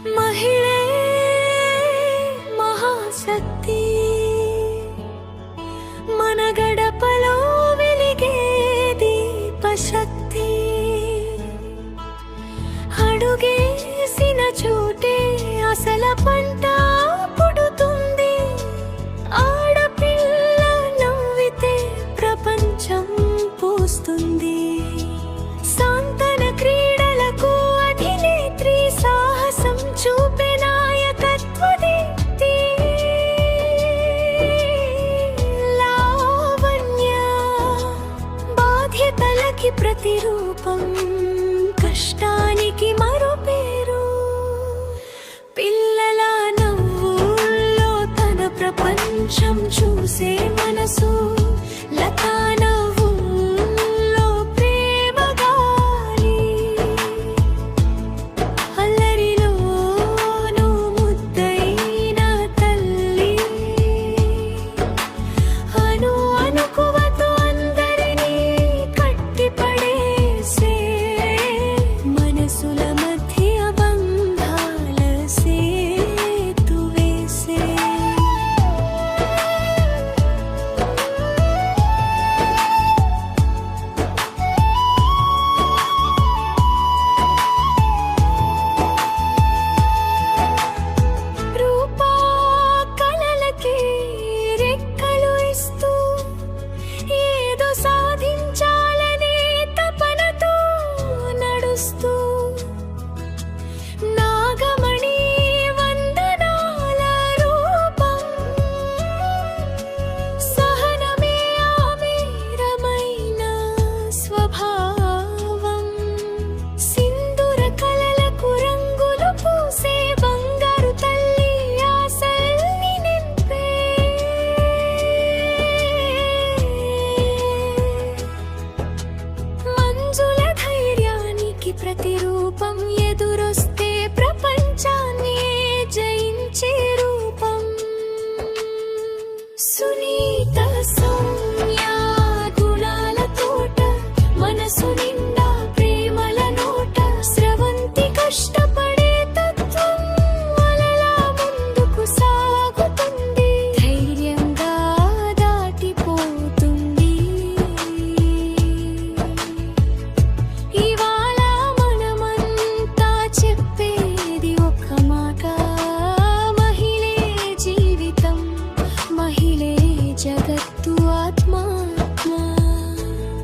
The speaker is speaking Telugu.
మహిళే మహాశక్తి, మన గడపలో వెలిగే దీపశక్తి. అడుగేసిన చోటే అసల పంట పుడుతుంది. ఆడపిల్ల నవ్వితే ప్రపంచం పూస్తుంది. సాంతన క్రీడలకు అధినేత్రి, సాహసం చూపే నాయకత్వ దీప్తి. లావణ్య బాధ్యతలకి ప్రతిరూపం, కష్టానికి మరో పేరు. పిల్లల నవ్వుల్లో తన ప్రపంచం చూసే మనసు, లతాన